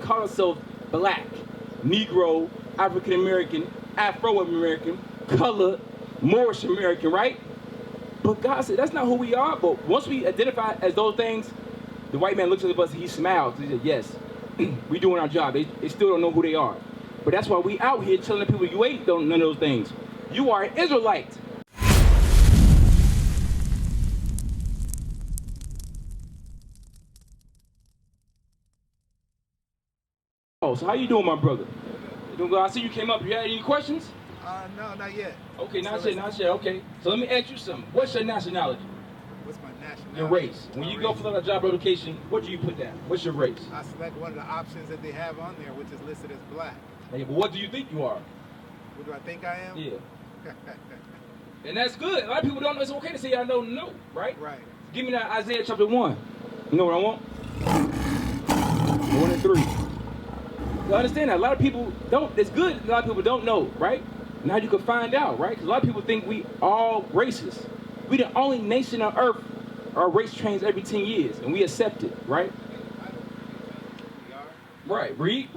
call ourselves black, Negro, African American, Afro American, colored, Moorish American, right? But God said that's not who we are. But once we identify as those things, the white man looks at us, he smiles. He said, yes, we doing our job. They still don't know who they are. But that's why we out here telling people you ain't none of those things. You are an Israelite. Oh, so how you doing, my brother? You doing good? I see you came up. You had any questions? No, not yet. Okay, not yet. Okay. So let me ask you something. What's your nationality? What's my nationality? Your race. When you go fill out a job application, what do you put down? What's your race? I select one of the options that they have on there, which is listed as black. Hey, but what do you think you are? What do I think I am? Yeah. And that's good. A lot of people don't know. It's okay to say I don't know, right? Right. Give me that Isaiah chapter 1. You know what I want? 1 and 3. You understand that? A lot of people don't. It's good. A lot of people don't know, right? Now you can find out, right? Because a lot of people think we all racist. We the only nation on earth our race trains every 10 years, and we accept it, right? Right. Read.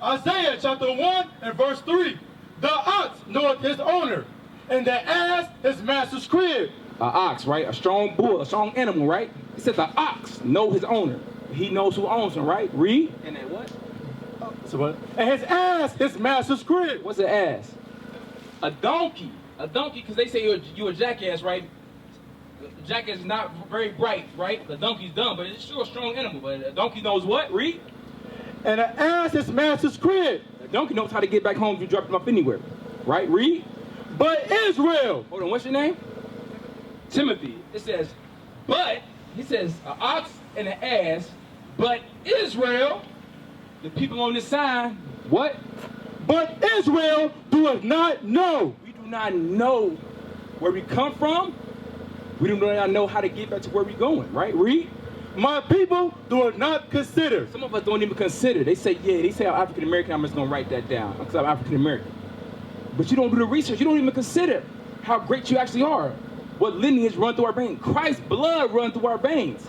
Isaiah chapter 1 and verse 3. The ox knoweth his owner, and the ass his master's crib. An ox, right? A strong bull, a strong animal, right? It says the ox know his owner. He knows who owns him, right? Read. And then what? So what? And his ass his master's crib. What's an ass? A donkey. A donkey, because they say you're a jackass, right? A jackass is not very bright, right? The donkey's dumb, but it's still a strong animal. But a donkey knows what? Read. And an ass his master's crib. A donkey knows how to get back home if you drop him off anywhere. Right? Read. But Israel. Hold on, what's your name? Timothy. It says, but, he says, an ox and an ass, but Israel, the people on this sign, what? But Israel doeth not know. We do not know where we come from. We do not know how to get back to where we're going, right? Read. My people do not consider. Some of us don't even consider. They say, yeah, they say I'm African American, I'm just going to write that down because I'm African American. But you don't do the research. You don't even consider how great you actually are. What lineage run through our veins. Christ's blood run through our veins.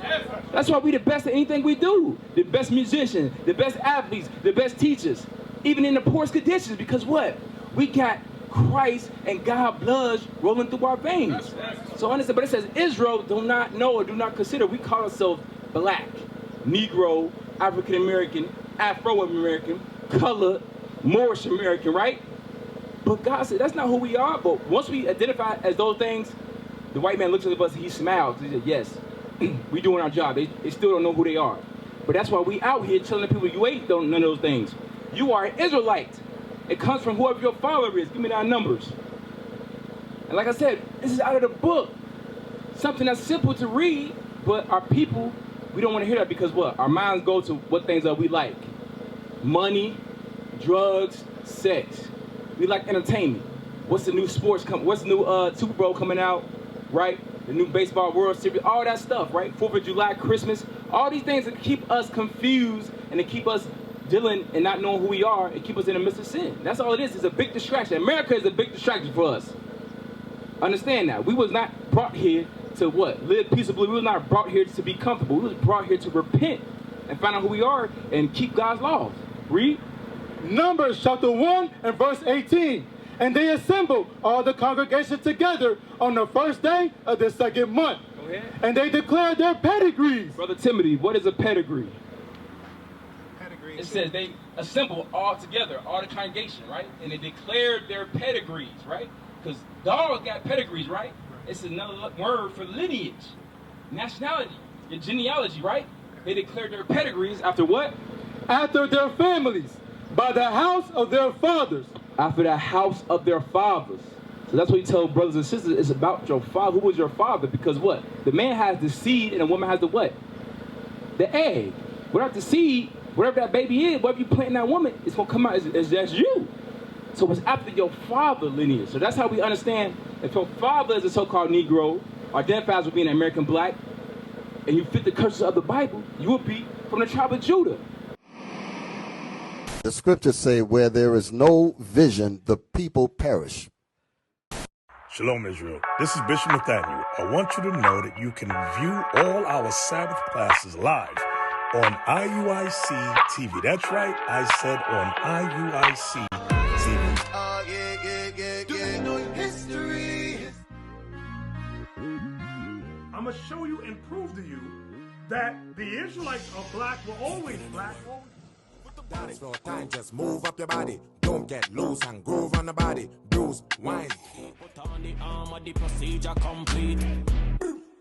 That's why we the best at anything we do. The best musicians, the best athletes, the best teachers. Even in the poorest conditions, because what? We got Christ and God's blood rolling through our veins. So understand, but it says Israel do not know or do not consider. We call ourselves black, Negro, African American, Afro American, colored, Moorish American, right? But God said that's not who we are. But once we identify as those things, the white man looks at us, he smiles. He said, yes, we doing our job. They still don't know who they are. But that's why we out here telling people you ain't none of those things. You are an Israelite. It comes from whoever your father is. Give me that numbers. And like I said, this is out of the book. Something that's simple to read, but our people, we don't want to hear that because what? Our minds go to what things that we like. Money, drugs, sex. We like entertainment. What's the new sports what's the new Super Bowl coming out, right? The new baseball World Series, all that stuff, right? 4th of July, Christmas, all these things that keep us confused and to keep us dealing and not knowing who we are and keep us in the midst of sin. That's all it is. It's a big distraction. America is a big distraction for us. Understand that. We was not brought here to what? Live peaceably. We was not brought here to be comfortable. We was brought here to repent and find out who we are and keep God's laws. Read. Numbers chapter 1 and verse 18. And they assembled all the congregation together on the first day of the second month. Go ahead. And they declared their pedigrees. Brother Timothy, what is a pedigree? Pedigree. It says they assembled all together, all the congregation, right? And they declared their pedigrees, right? Because dogs got pedigrees, right? It's another word for lineage, nationality, your genealogy, right? They declared their pedigrees after what? After their families, by the house of their fathers. After the house of their fathers. So that's what you tell brothers and sisters. It's about your father. Who was your father? Because what? The man has the seed and the woman has the what? The egg. Without the seed, whatever that baby is, whatever you plant in that woman, it's going to come out as that's you. So it's after your father lineage. So that's how we understand if your father is a so-called Negro or identifies with being an American black and you fit the curses of the Bible, you will be from the tribe of Judah. The scriptures say, where there is no vision, the people perish. Shalom, Israel. This is Bishop Nathaniel. I want you to know that you can view all our Sabbath classes live on IUIC TV. That's right, I said on IUIC TV. Do you know your history? I'm going to show you and prove to you that the Israelites are black, were always black. Dance for time, just move up your body. Don't get loose and groove on the body. Bruise, wine. Put on the armor, the procedure complete.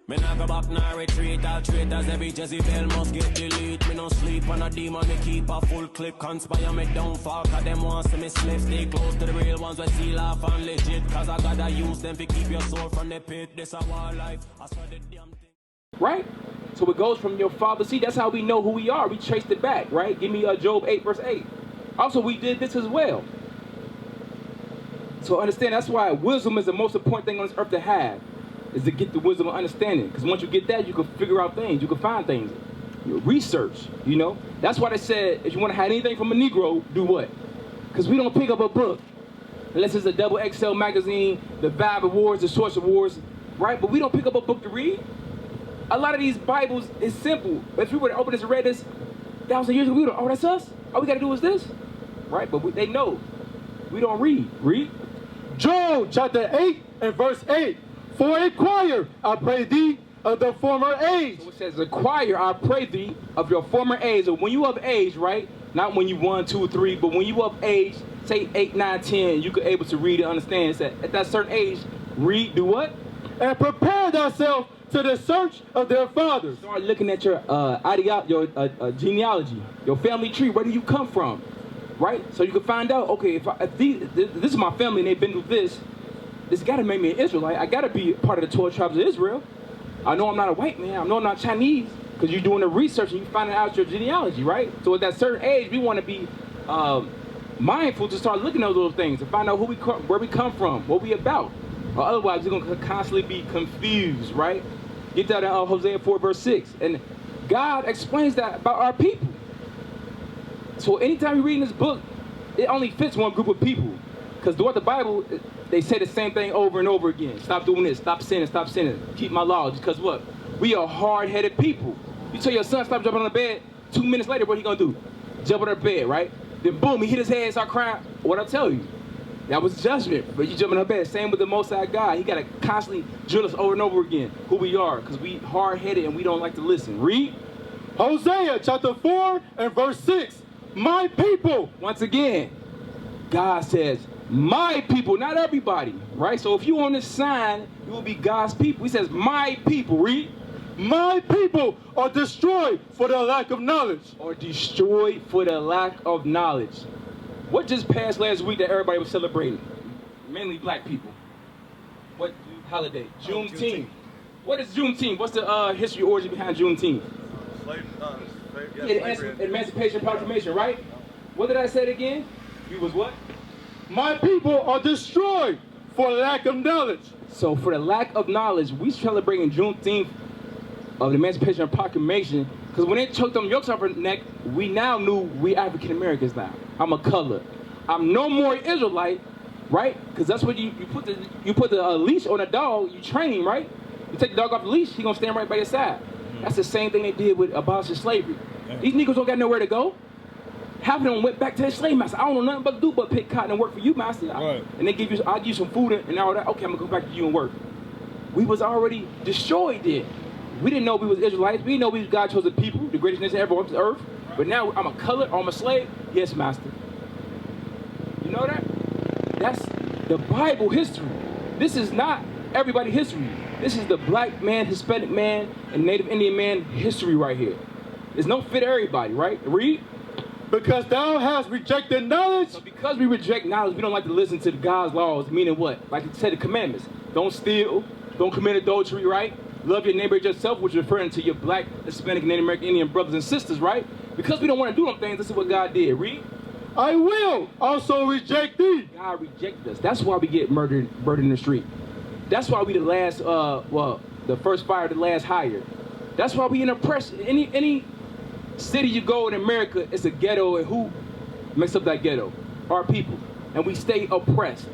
Me nah go back, nah retreat. All traitors, every Jezebel must get delete. Me no sleep on a demon, me keep a full clip. Conspire me downfall, cause them want to me slip. Stay close to the real ones, we seal off and legit. Cause I gotta use them to keep your soul from the pit. This a war life, I swear the damn thing. Right? So it goes from your father. See, that's how we know who we are. We traced it back, right? Give me Job 8, verse 8. Also, we did this as well. So understand, that's why wisdom is the most important thing on this earth to have, is to get the wisdom of understanding. Because once you get that, you can figure out things. You can find things. Research, you know? That's why they said, if you want to have anything from a Negro, do what? Because we don't pick up a book. Unless it's a double XL magazine, the Vibe Awards, the Source Awards, right? But we don't pick up a book to read. A lot of these Bibles is simple. If we were to open this and read this 1,000 years ago, we would have, oh, that's us? All we got to do is this, right? But they know. We don't read. Read. Job chapter 8 and verse 8. For inquire, I pray thee, of the former age. So it says, acquire, I pray thee, of your former age. So when you of age, right? Not when you 1, 2, 3, but when you of age, say 8, 9, 10, you could able to read and understand. That at that certain age, read, do what? And prepare thyself to the search of their fathers. Start looking at your genealogy, your family tree. Where do you come from, right? So you can find out. Okay, if this is my family and they've been through this got to make me an Israelite. I got to be part of the 12 tribes of Israel. I know I'm not a white man. I know I'm not Chinese, because you're doing the research and you finding out your genealogy, right? So at that certain age, we want to be mindful to start looking at those things and find out where we come from, what we about. Or otherwise, we're going to constantly be confused, right? Get that in Hosea 4, verse 6. And God explains that about our people. So anytime you're reading this book, it only fits one group of people. Because throughout the Bible, they say the same thing over and over again. Stop doing this, stop sinning, keep my laws. Because what? We are hard-headed people. You tell your son, stop jumping on the bed, 2 minutes later, what he going to do? Jump on the bed, right? Then boom, he hit his head and start crying. What'd I tell you? That was judgment, but you jump in her bed. Same with the Most High God. He got to constantly drill us over and over again who we are, because we hard-headed and we don't like to listen. Read. Hosea chapter 4 and verse 6. My people. Once again, God says, my people, not everybody, right? So if you on this sign, you will be God's people. He says, my people. Read. My people are destroyed for the lack of knowledge. Or destroyed for the lack of knowledge. What just passed last week that everybody was celebrating? Mainly black people. What holiday? Juneteenth. What is Juneteenth? What's the history origin behind Juneteenth? The Emancipation Proclamation, right? What did I say again? We was what? My people are destroyed for lack of knowledge. So for the lack of knowledge, we celebrating Juneteenth of the Emancipation Proclamation, because when they choked them yokes off her neck, we now knew we African Americans now. I'm a color. I'm no more Israelite, right? Because that's what you put the leash on a dog, you train him, right? You take the dog off the leash, he's gonna stand right by your side. That's the same thing they did with abolishing slavery. These niggas don't got nowhere to go. Half of them went back to their slave master. I don't know nothing but to do but pick cotton and work for you, master. Right. And they give you, I'll give you some food and all that. Okay, I'm gonna go back to you and work. We was already destroyed then. We didn't know we was Israelites. We didn't know we was God's chosen people, the greatest nation ever on this earth. But now I'm a color, I'm a slave. Yes, master. You know that? That's the Bible history. This is not everybody's history. This is the black man, Hispanic man, and Native Indian man history right here. There's no fit everybody, right? Read. Because thou hast rejected knowledge. So because we reject knowledge, we don't like to listen to God's laws, meaning what? Like it said, the commandments. Don't steal, don't commit adultery, right? Love your neighbor as yourself, which is referring to your black, Hispanic, Native American, Indian brothers and sisters, right? Because we don't want to do them things, this is what God did. Read. I will also reject thee. God rejected us. That's why we get murdered in the street. That's why we the last, the first fire, the last hire. That's why we in oppression. Any city you go in America, it's a ghetto, and who makes up that ghetto? Our people. And we stay oppressed,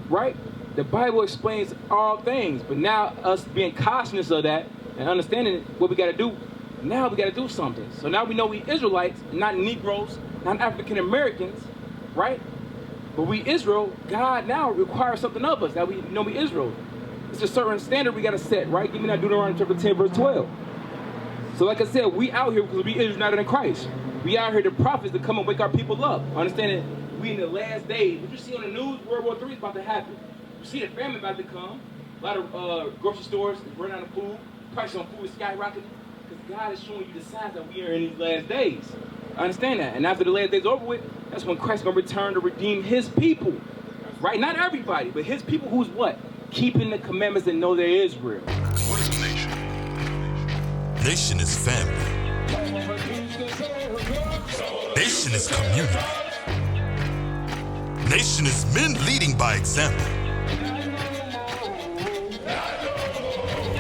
right? The Bible explains all things, but now us being conscious of that and understanding what we got to do, Now we got to do something. So now we know we Israelites, not Negroes, not African Americans, right? But we Israel, God now requires something of us that we know we Israel. It's a certain standard we got to set, right? Give me that Deuteronomy chapter 10, verse 12. So like I said, we out here because we Israel united in Christ. We out here the prophets to come and wake our people up. Understanding we in the last days. What you see on the news, World War III is about to happen. You see the famine about to come. A lot of grocery stores is running out of food. Prices on food is skyrocketing. Because God is showing you the signs that we are in these last days. I understand that. And after the last days over with, that's when Christ's going to return to redeem his people. Right? Not everybody, but his people who's what? Keeping the commandments and know they're Israel. What is a nation? Nation is family. Nation is community. Nation is men leading by example.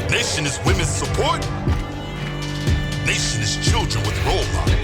Nation is women's support. Nation is children with role models.